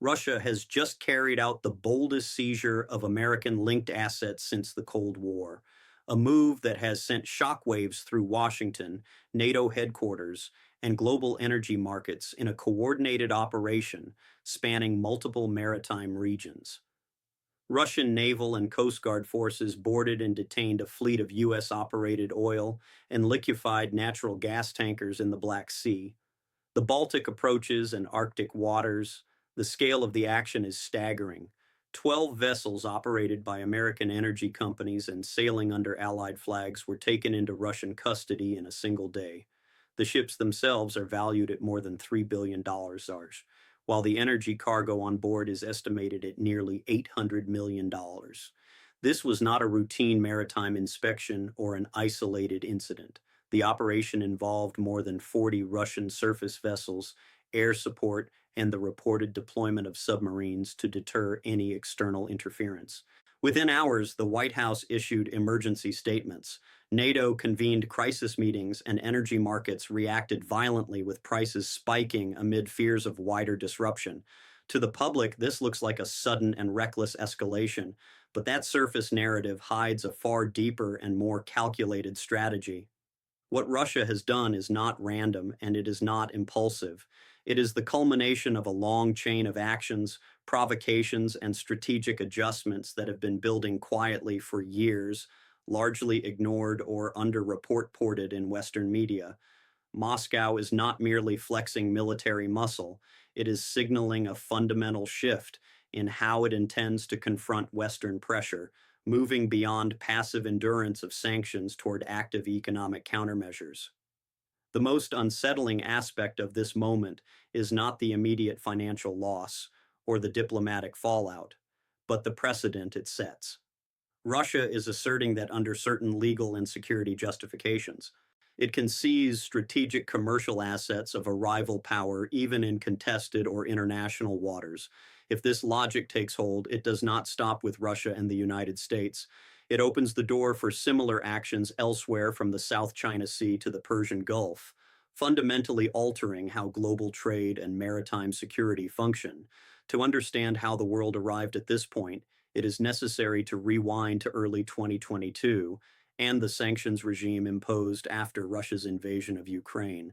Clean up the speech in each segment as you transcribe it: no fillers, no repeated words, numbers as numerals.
Russia has just carried out the boldest seizure of American linked assets since the Cold War, a move that has sent shockwaves through Washington, NATO headquarters, and global energy markets in a coordinated operation spanning multiple maritime regions. Russian naval and Coast Guard forces boarded and detained a fleet of U.S. operated oil and liquefied natural gas tankers in the Black Sea. The Baltic approaches and Arctic waters, the scale of the action is staggering. 12 vessels operated by American energy companies and sailing under Allied flags were taken into Russian custody in a single day. The ships themselves are valued at more than $3 billion, while the energy cargo on board is estimated at nearly $800 million. This was not a routine maritime inspection or an isolated incident. The operation involved more than 40 Russian surface vessels, air support, and the reported deployment of submarines to deter any external interference. Within hours, the White House issued emergency statements. NATO convened crisis meetings, and energy markets reacted violently with prices spiking amid fears of wider disruption. To the public, this looks like a sudden and reckless escalation, but that surface narrative hides a far deeper and more calculated strategy. What Russia has done is not random and it is not impulsive. It is the culmination of a long chain of actions, provocations, and strategic adjustments that have been building quietly for years, largely ignored or underreported in Western media. Moscow is not merely flexing military muscle, it is signaling a fundamental shift in how it intends to confront Western pressure, moving beyond passive endurance of sanctions toward active economic countermeasures. The most unsettling aspect of this moment is not the immediate financial loss or the diplomatic fallout, but the precedent it sets. Russia is asserting that under certain legal and security justifications, it can seize strategic commercial assets of a rival power even in contested or international waters. If this logic takes hold, it does not stop with Russia and the United States. It opens the door for similar actions elsewhere from the South China Sea to the Persian Gulf, fundamentally altering how global trade and maritime security function. To understand how the world arrived at this point, it is necessary to rewind to early 2022 and the sanctions regime imposed after Russia's invasion of Ukraine.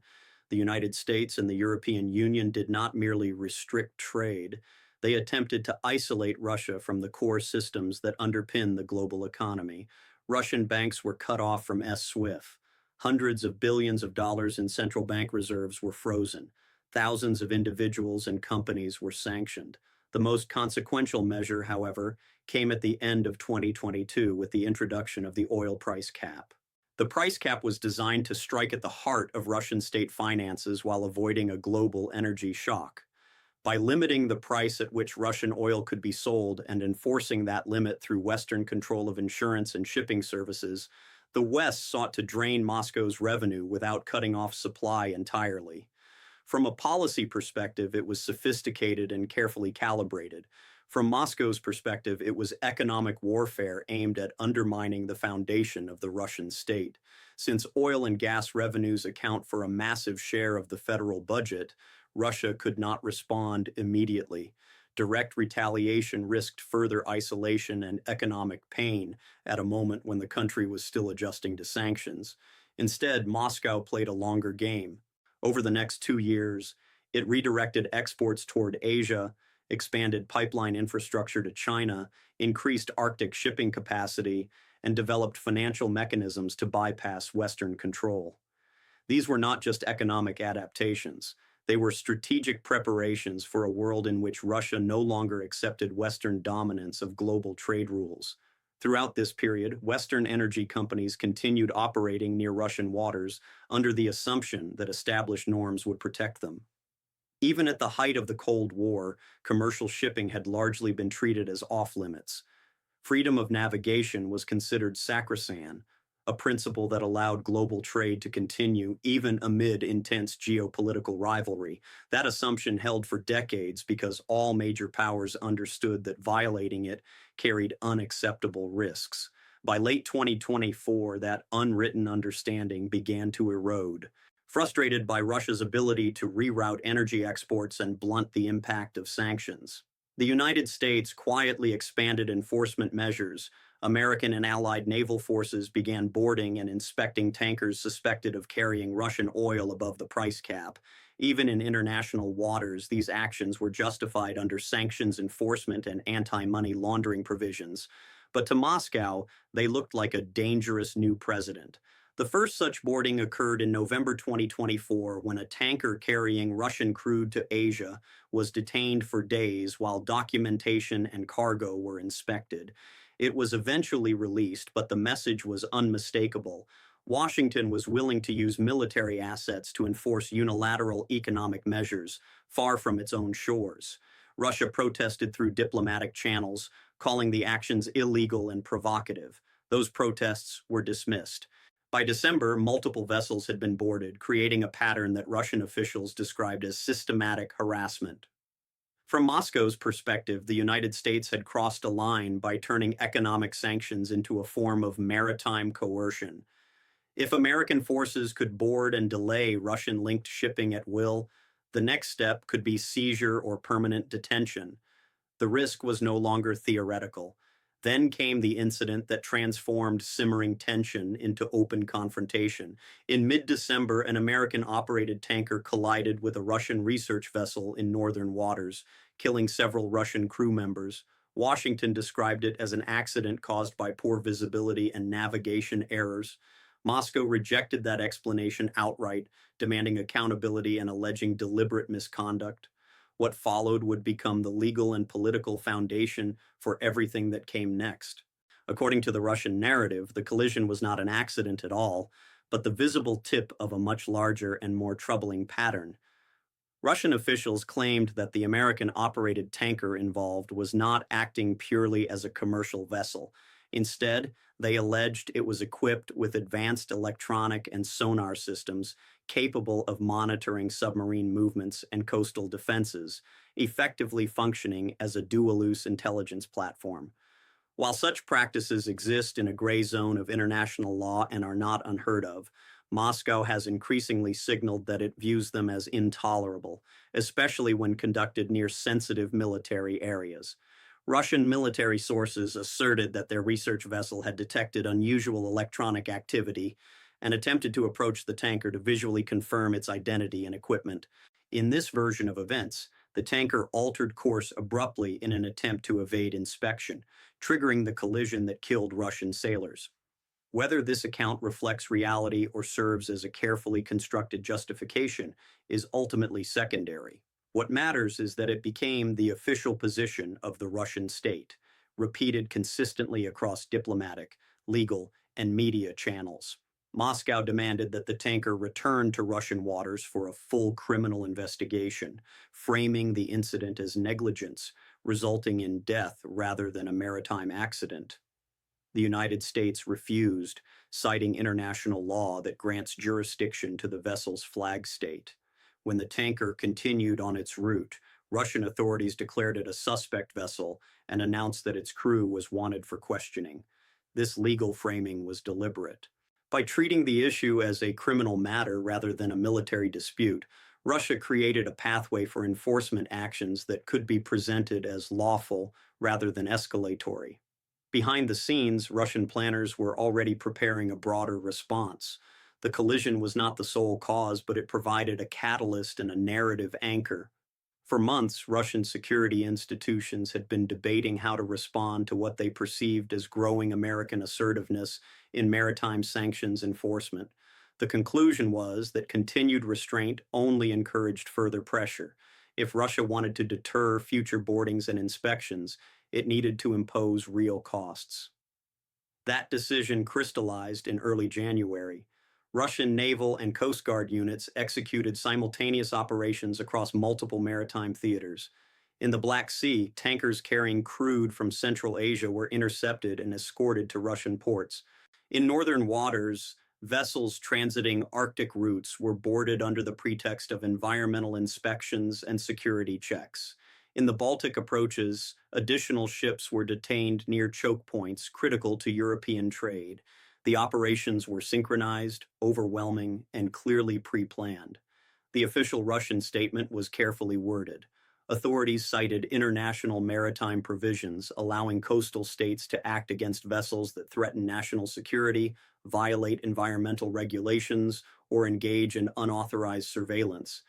The United States and the European Union did not merely restrict trade, they attempted to isolate Russia from the core systems that underpin the global economy. Russian banks were cut off from SWIFT. Hundreds of billions of dollars in central bank reserves were frozen. Thousands of individuals and companies were sanctioned. The most consequential measure, however, came at the end of 2022 with the introduction of the oil price cap. The price cap was designed to strike at the heart of Russian state finances while avoiding a global energy shock. By limiting the price at which Russian oil could be sold and enforcing that limit through Western control of insurance and shipping services, the West sought to drain Moscow's revenue without cutting off supply entirely. From a policy perspective, it was sophisticated and carefully calibrated. From Moscow's perspective, it was economic warfare aimed at undermining the foundation of the Russian state. Since oil and gas revenues account for a massive share of the federal budget, Russia could not respond immediately. Direct retaliation risked further isolation and economic pain at a moment when the country was still adjusting to sanctions. Instead, Moscow played a longer game. Over the next 2 years, it redirected exports toward Asia, expanded pipeline infrastructure to China, increased Arctic shipping capacity, and developed financial mechanisms to bypass Western control. These were not just economic adaptations. They were strategic preparations for a world in which Russia no longer accepted Western dominance of global trade rules. Throughout this period, Western energy companies continued operating near Russian waters under the assumption that established norms would protect them. Even at the height of the Cold War, commercial shipping had largely been treated as off-limits. Freedom of navigation was considered sacrosanct, a principle that allowed global trade to continue even amid intense geopolitical rivalry. That assumption held for decades because all major powers understood that violating it carried unacceptable risks. By late 2024, that unwritten understanding began to erode. frustrated by Russia's ability to reroute energy exports and blunt the impact of sanctions. The United States quietly expanded enforcement measures. American and allied naval forces began boarding and inspecting tankers suspected of carrying Russian oil above the price cap. Even in international waters, these actions were justified under sanctions enforcement and anti-money laundering provisions. But to Moscow, they looked like a dangerous new president. The first such boarding occurred in November 2024 when a tanker carrying Russian crude to Asia was detained for days while documentation and cargo were inspected. It was eventually released, but the message was unmistakable. Washington was willing to use military assets to enforce unilateral economic measures far from its own shores. Russia protested through diplomatic channels, calling the actions illegal and provocative. Those protests were dismissed. By December, multiple vessels had been boarded, creating a pattern that Russian officials described as systematic harassment. From Moscow's perspective, the United States had crossed a line by turning economic sanctions into a form of maritime coercion. If American forces could board and delay Russian-linked shipping at will, the next step could be seizure or permanent detention. The risk was no longer theoretical. Then came the incident that transformed simmering tension into open confrontation. In mid-December, an American-operated tanker collided with a Russian research vessel in northern waters, killing several Russian crew members. Washington described it as an accident caused by poor visibility and navigation errors. Moscow rejected that explanation outright, demanding accountability and alleging deliberate misconduct. What followed would become the legal and political foundation for everything that came next. According to the Russian narrative, the collision was not an accident at all, but the visible tip of a much larger and more troubling pattern. Russian officials claimed that the American-operated tanker involved was not acting purely as a commercial vessel. Instead, they alleged it was equipped with advanced electronic and sonar systems capable of monitoring submarine movements and coastal defenses, effectively functioning as a dual-use intelligence platform. While such practices exist in a gray zone of international law and are not unheard of, Moscow has increasingly signaled that it views them as intolerable, especially when conducted near sensitive military areas. Russian military sources asserted that their research vessel had detected unusual electronic activity and attempted to approach the tanker to visually confirm its identity and equipment. In this version of events, the tanker altered course abruptly in an attempt to evade inspection, triggering the collision that killed Russian sailors. Whether this account reflects reality or serves as a carefully constructed justification is ultimately secondary. What matters is that it became the official position of the Russian state, repeated consistently across diplomatic, legal, and media channels. Moscow demanded that the tanker return to Russian waters for a full criminal investigation, framing the incident as negligence, resulting in death rather than a maritime accident. The United States refused, citing international law that grants jurisdiction to the vessel's flag state. When the tanker continued on its route, Russian authorities declared it a suspect vessel and announced that its crew was wanted for questioning. This legal framing was deliberate. By treating the issue as a criminal matter rather than a military dispute, Russia created a pathway for enforcement actions that could be presented as lawful rather than escalatory. Behind the scenes, Russian planners were already preparing a broader response. The collision was not the sole cause, but it provided a catalyst and a narrative anchor. For months, Russian security institutions had been debating how to respond to what they perceived as growing American assertiveness in maritime sanctions enforcement. The conclusion was that continued restraint only encouraged further pressure. If Russia wanted to deter future boardings and inspections, it needed to impose real costs. That decision crystallized in early January. Russian naval and Coast Guard units executed simultaneous operations across multiple maritime theaters. In the Black Sea, tankers carrying crude from Central Asia were intercepted and escorted to Russian ports. In northern waters, vessels transiting Arctic routes were boarded under the pretext of environmental inspections and security checks. In the Baltic approaches, additional ships were detained near choke points critical to European trade. The operations were synchronized, overwhelming, and clearly pre-planned. The official Russian statement was carefully worded. Authorities cited international maritime provisions allowing coastal states to act against vessels that threaten national security, violate environmental regulations, or engage in unauthorized surveillance.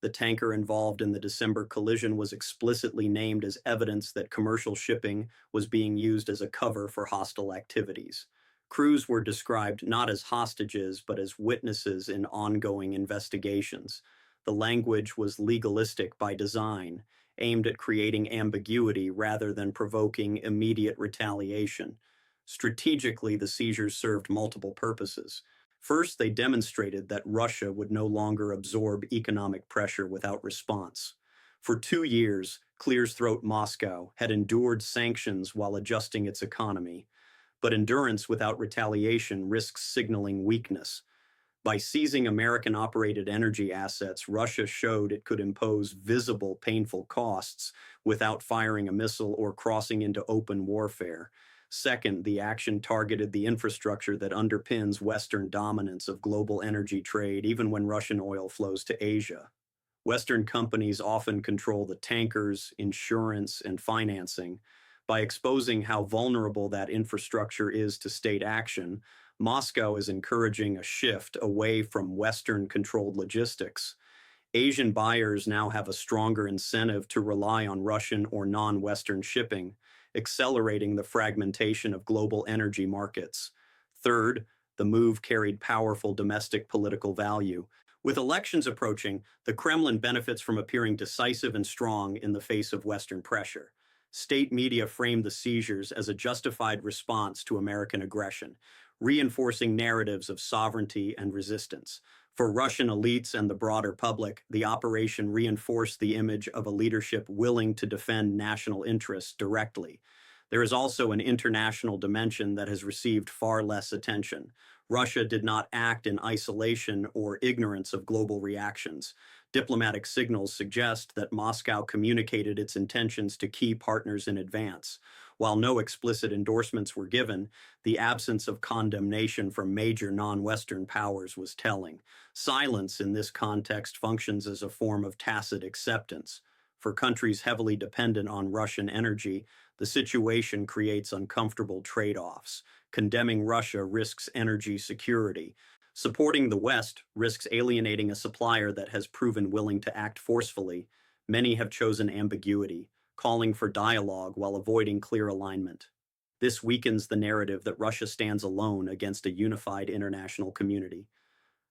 The tanker involved in the December collision was explicitly named as evidence that commercial shipping was being used as a cover for hostile activities. Crews were described not as hostages but as witnesses in ongoing investigations. The language was legalistic by design, aimed at creating ambiguity rather than provoking immediate retaliation. Strategically, the seizures served multiple purposes. First, they demonstrated that Russia would no longer absorb economic pressure without response. For 2 years, Clear's throat Moscow had endured sanctions while adjusting its economy, but endurance without retaliation risks signaling weakness. By seizing American-operated energy assets, Russia showed it could impose visible, painful costs without firing a missile or crossing into open warfare. Second, the action targeted the infrastructure that underpins Western dominance of global energy trade, even when Russian oil flows to Asia. Western companies often control the tankers, insurance, and financing. By exposing how vulnerable that infrastructure is to state action, Moscow is encouraging a shift away from Western-controlled logistics. Asian buyers now have a stronger incentive to rely on Russian or non-Western shipping, accelerating the fragmentation of global energy markets. Third, the move carried powerful domestic political value. With elections approaching, the Kremlin benefits from appearing decisive and strong in the face of Western pressure. State media framed the seizures as a justified response to American aggression, reinforcing narratives of sovereignty and resistance. For Russian elites and the broader public, the operation reinforced the image of a leadership willing to defend national interests directly. There is also an international dimension that has received far less attention. Russia did not act in isolation or ignorance of global reactions. Diplomatic signals suggest that Moscow communicated its intentions to key partners in advance. While no explicit endorsements were given, the absence of condemnation from major non-Western powers was telling. Silence in this context functions as a form of tacit acceptance. For countries heavily dependent on Russian energy, the situation creates uncomfortable trade-offs. Condemning Russia risks energy security. Supporting the West risks alienating a supplier that has proven willing to act forcefully. Many have chosen ambiguity, calling for dialogue while avoiding clear alignment. This weakens the narrative that Russia stands alone against a unified international community.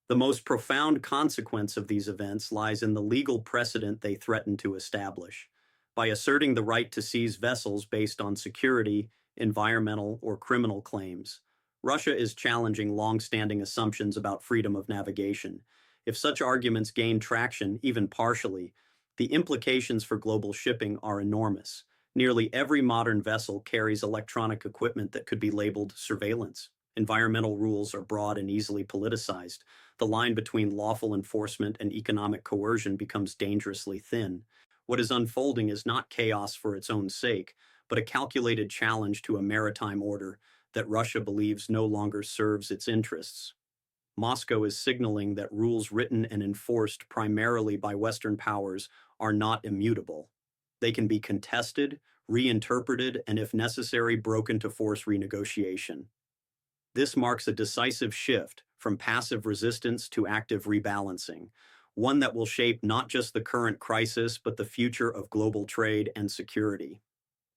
The most profound consequence of these events lies in the legal precedent they threaten to establish. By asserting the right to seize vessels based on security, environmental, or criminal claims, Russia is challenging long-standing assumptions about freedom of navigation. If such arguments gain traction, even partially, the implications for global shipping are enormous. Nearly every modern vessel carries electronic equipment that could be labeled surveillance. Environmental rules are broad and easily politicized. The line between lawful enforcement and economic coercion becomes dangerously thin. What is unfolding is not chaos for its own sake, but a calculated challenge to a maritime order that Russia believes no longer serves its interests. Moscow is signaling that rules written and enforced primarily by Western powers are not immutable. They can be contested, reinterpreted, and if necessary, broken to force renegotiation. This marks a decisive shift from passive resistance to active rebalancing, one that will shape not just the current crisis, but the future of global trade and security.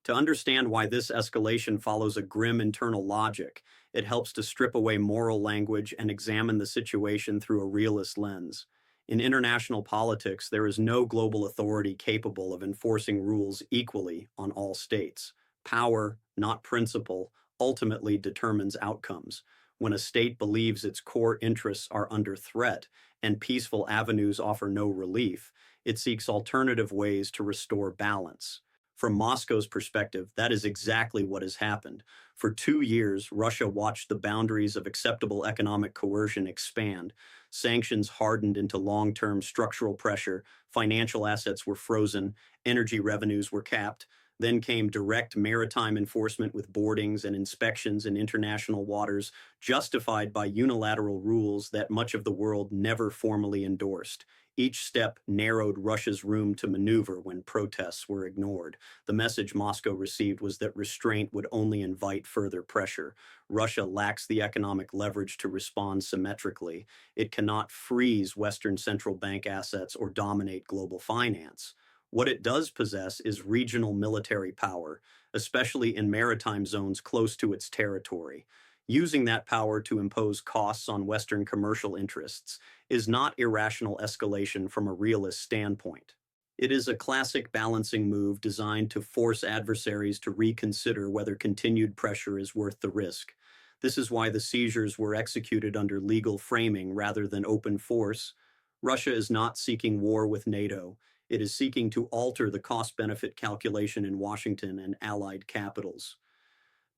To understand why this escalation follows a grim internal logic, it helps to strip away moral language and examine the situation through a realist lens. In international politics, there is no global authority capable of enforcing rules equally on all states. Power, not principle, ultimately determines outcomes. When a state believes its core interests are under threat and peaceful avenues offer no relief, it seeks alternative ways to restore balance. From Moscow's perspective, that is exactly what has happened. For 2 years, Russia watched the boundaries of acceptable economic coercion expand. Sanctions hardened into long-term structural pressure, financial assets were frozen, energy revenues were capped. Then came direct maritime enforcement with boardings and inspections in international waters, justified by unilateral rules that much of the world never formally endorsed. Each step narrowed Russia's room to maneuver when protests were ignored. The message Moscow received was that restraint would only invite further pressure. Russia lacks the economic leverage to respond symmetrically. It cannot freeze Western central bank assets or dominate global finance. What it does possess is regional military power, especially in maritime zones close to its territory. Using that power to impose costs on Western commercial interests is not irrational escalation from a realist standpoint. It is a classic balancing move designed to force adversaries to reconsider whether continued pressure is worth the risk. This is why the seizures were executed under legal framing rather than open force. Russia is not seeking war with NATO. It is seeking to alter the cost-benefit calculation in Washington and allied capitals.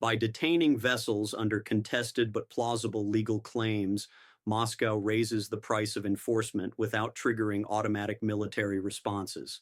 By detaining vessels under contested but plausible legal claims, Moscow raises the price of enforcement without triggering automatic military responses.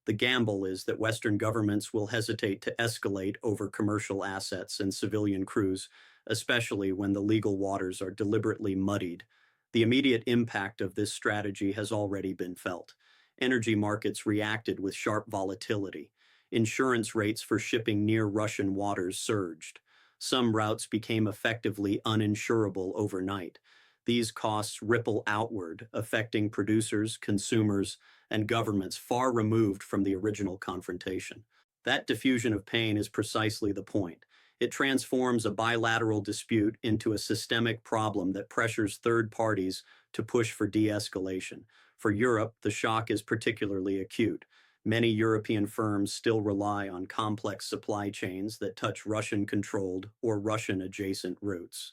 The gamble is that Western governments will hesitate to escalate over commercial assets and civilian crews, especially when the legal waters are deliberately muddied. The immediate impact of this strategy has already been felt. Energy markets reacted with sharp volatility. Insurance rates for shipping near Russian waters surged. Some routes became effectively uninsurable overnight. These costs ripple outward, affecting producers, consumers, and governments far removed from the original confrontation. That diffusion of pain is precisely the point. It transforms a bilateral dispute into a systemic problem that pressures third parties to push for de-escalation. For Europe, the shock is particularly acute. Many European firms still rely on complex supply chains that touch Russian-controlled or Russian-adjacent routes.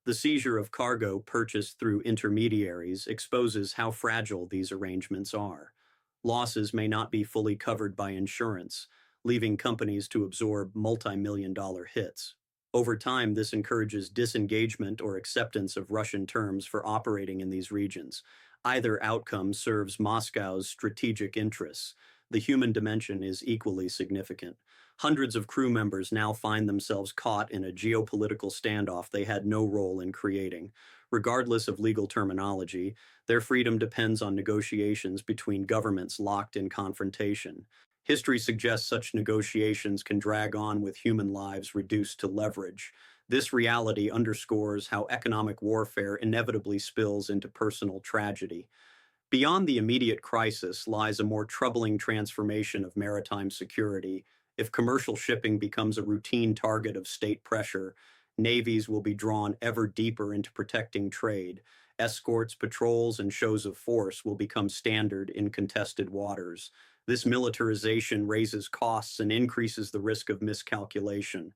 The seizure of cargo purchased through intermediaries exposes how fragile these arrangements are. Losses may not be fully covered by insurance, leaving companies to absorb multi-million-dollar hits. Over time, this encourages disengagement or acceptance of Russian terms for operating in these regions. Either outcome serves Moscow's strategic interests. The human dimension is equally significant. Hundreds of crew members now find themselves caught in a geopolitical standoff they had no role in creating. Regardless of legal terminology, their freedom depends on negotiations between governments locked in confrontation. History suggests such negotiations can drag on with human lives reduced to leverage. This reality underscores how economic warfare inevitably spills into personal tragedy. Beyond the immediate crisis lies a more troubling transformation of maritime security. If commercial shipping becomes a routine target of state pressure, navies will be drawn ever deeper into protecting trade. Escorts, patrols, and shows of force will become standard in contested waters. This militarization raises costs and increases the risk of miscalculation.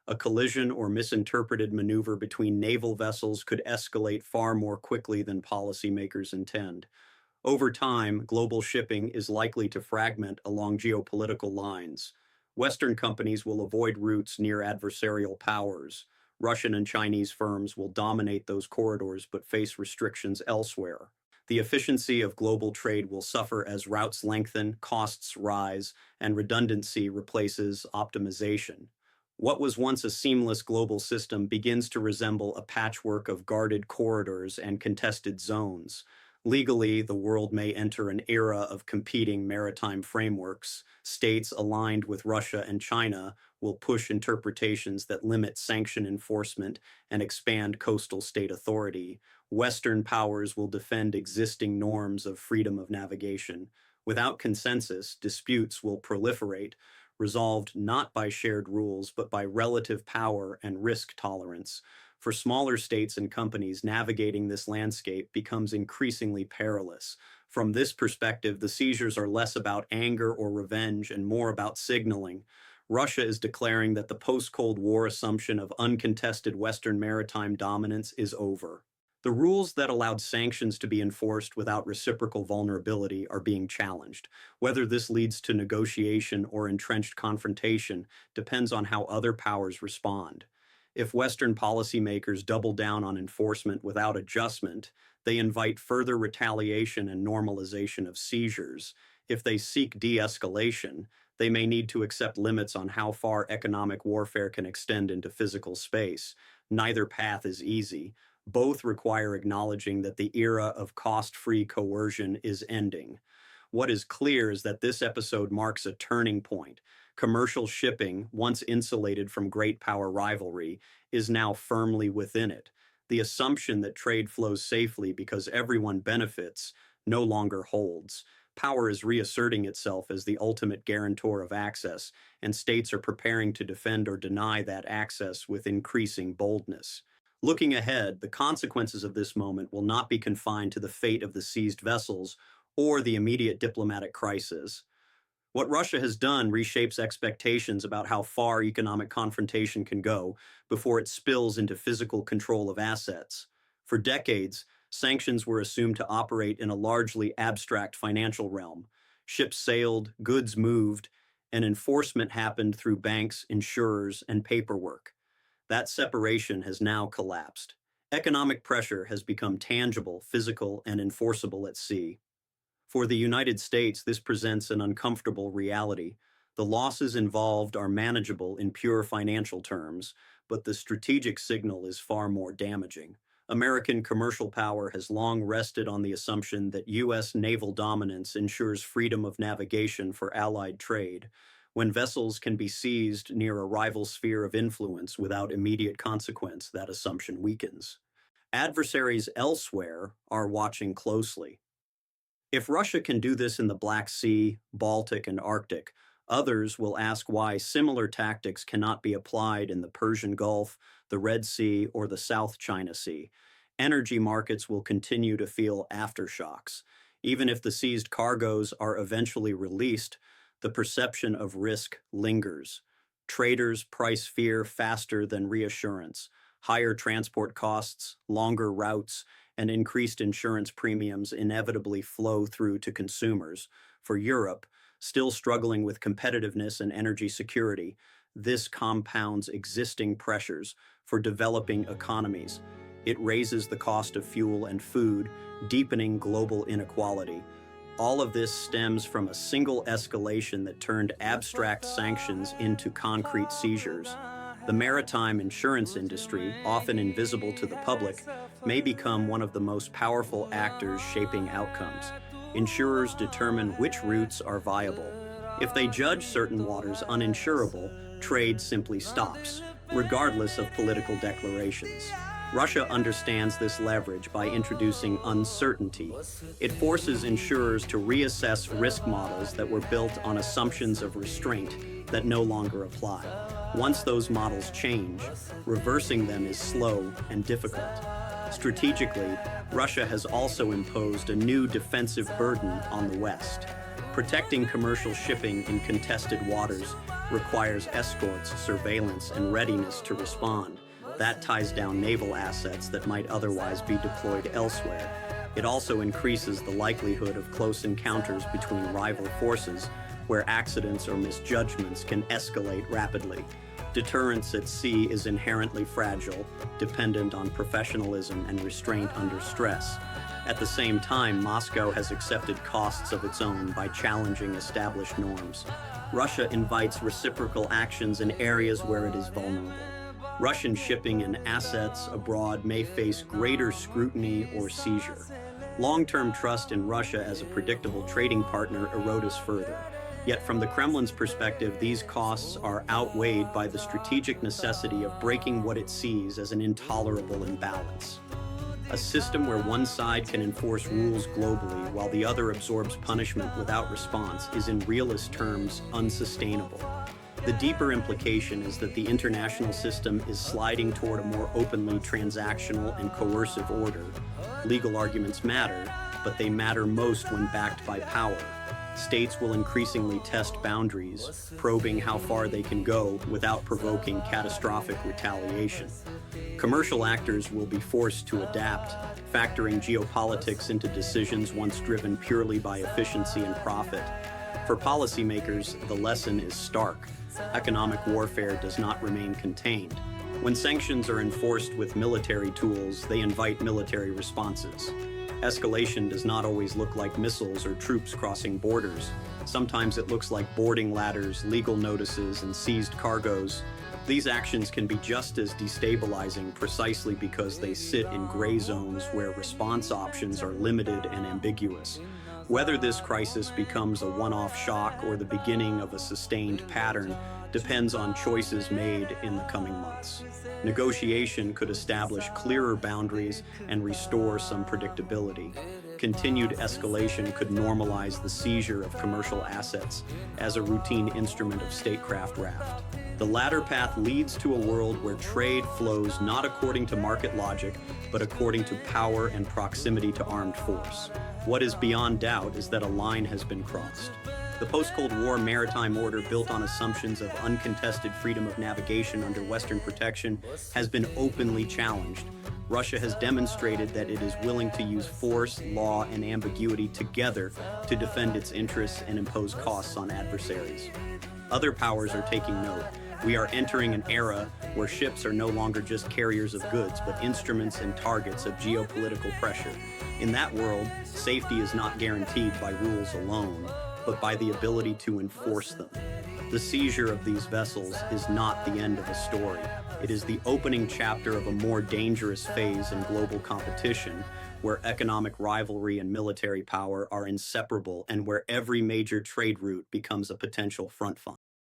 A collision or misinterpreted maneuver between naval vessels could escalate far more quickly than policymakers intend. Over time, global shipping is likely to fragment along geopolitical lines. Western companies will avoid routes near adversarial powers. Russian and Chinese firms will dominate those corridors but face restrictions elsewhere. The efficiency of global trade will suffer as routes lengthen, costs rise, and redundancy replaces optimization. What was once a seamless global system begins to resemble a patchwork of guarded corridors and contested zones. Legally, the world may enter an era of competing maritime frameworks. States aligned with Russia and China will push interpretations that limit sanction enforcement and expand coastal state authority. Western powers will defend existing norms of freedom of navigation. Without consensus, disputes will proliferate, resolved not by shared rules but by relative power and risk tolerance. For smaller states and companies, navigating this landscape becomes increasingly perilous. From this perspective, the seizures are less about anger or revenge and more about signaling. Russia is declaring that the post-Cold War assumption of uncontested Western maritime dominance is over. The rules that allowed sanctions to be enforced without reciprocal vulnerability are being challenged. Whether this leads to negotiation or entrenched confrontation depends on how other powers respond. If Western policymakers double down on enforcement without adjustment, they invite further retaliation and normalization of seizures. If they seek de-escalation, They may need to accept limits on how far economic warfare can extend into physical space. Neither path is easy. Both require acknowledging that the era of cost-free coercion is ending. What is clear is that this episode marks a turning point. Commercial shipping, once insulated from great power rivalry, is now firmly within it. The assumption that trade flows safely because everyone benefits no longer holds. Power is reasserting itself as the ultimate guarantor of access, and states are preparing to defend or deny that access with increasing boldness. Looking ahead, the consequences of this moment will not be confined to the fate of the seized vessels or the immediate diplomatic crisis. What Russia has done reshapes expectations about how far economic confrontation can go before it spills into physical control of assets. For decades, sanctions were assumed to operate in a largely abstract financial realm. Ships sailed, goods moved, and enforcement happened through banks, insurers, and paperwork. That separation has now collapsed. Economic pressure has become tangible, physical, and enforceable at sea. For the United States, this presents an uncomfortable reality. The losses involved are manageable in pure financial terms, but the strategic signal is far more damaging. American commercial power has long rested on the assumption that U.S. naval dominance ensures freedom of navigation for Allied trade. When vessels can be seized near a rival sphere of influence without immediate consequence, that assumption weakens. Adversaries elsewhere are watching closely. If Russia can do this in the Black Sea, Baltic, and Arctic, others will ask why similar tactics cannot be applied in the Persian Gulf, the Red Sea, or the South China Sea. Energy markets will continue to feel aftershocks. Even if the seized cargoes are eventually released, the perception of risk lingers. Traders price fear faster than reassurance. Higher transport costs, longer routes, and increased insurance premiums inevitably flow through to consumers. For Europe, still struggling with competitiveness and energy security, this compounds existing pressures for developing economies. It raises the cost of fuel and food, deepening global inequality. All of this stems from a single escalation that turned abstract sanctions into concrete seizures. The maritime insurance industry, often invisible to the public, may become one of the most powerful actors shaping outcomes. Insurers determine which routes are viable. If they judge certain waters uninsurable, trade simply stops, regardless of political declarations. Russia understands this leverage by introducing uncertainty. It forces insurers to reassess risk models that were built on assumptions of restraint that no longer apply. Once those models change, reversing them is slow and difficult. Strategically, Russia has also imposed a new defensive burden on the West. Protecting commercial shipping in contested waters requires escorts, surveillance, and readiness to respond. That ties down naval assets that might otherwise be deployed elsewhere. It also increases the likelihood of close encounters between rival forces, where accidents or misjudgments can escalate rapidly. Deterrence at sea is inherently fragile, dependent on professionalism and restraint under stress. At the same time, Moscow has accepted costs of its own by challenging established norms. Russia invites reciprocal actions in areas where it is vulnerable. Russian shipping and assets abroad may face greater scrutiny or seizure. Long-term trust in Russia as a predictable trading partner erodes further. Yet from the Kremlin's perspective, these costs are outweighed by the strategic necessity of breaking what it sees as an intolerable imbalance. A system where one side can enforce rules globally while the other absorbs punishment without response is in realist terms unsustainable. The deeper implication is that the international system is sliding toward a more openly transactional and coercive order. Legal arguments matter, but they matter most when backed by power. States will increasingly test boundaries, probing how far they can go without provoking catastrophic retaliation. Commercial actors will be forced to adapt, factoring geopolitics into decisions once driven purely by efficiency and profit. For policymakers, the lesson is stark. Economic warfare does not remain contained. When sanctions are enforced with military tools, they invite military responses. Escalation does not always look like missiles or troops crossing borders. Sometimes it looks like boarding ladders, legal notices, and seized cargoes. These actions can be just as destabilizing precisely because they sit in gray zones where response options are limited and ambiguous. Whether this crisis becomes a one-off shock or the beginning of a sustained pattern depends on choices made in the coming months. Negotiation could establish clearer boundaries and restore some predictability. Continued escalation could normalize the seizure of commercial assets as a routine instrument of statecraft raft. The latter path leads to a world where trade flows not according to market logic, but according to power and proximity to armed force. What is beyond doubt is that a line has been crossed. The post-Cold War maritime order, built on assumptions of uncontested freedom of navigation under Western protection, has been openly challenged. Russia has demonstrated that it is willing to use force, law, and ambiguity together to defend its interests and impose costs on adversaries. Other powers are taking note. We are entering an era where ships are no longer just carriers of goods, but instruments and targets of geopolitical pressure. In that world, safety is not guaranteed by rules alone, but by the ability to enforce them. The seizure of these vessels is not the end of a story. It is the opening chapter of a more dangerous phase in global competition, where economic rivalry and military power are inseparable and where every major trade route becomes a potential front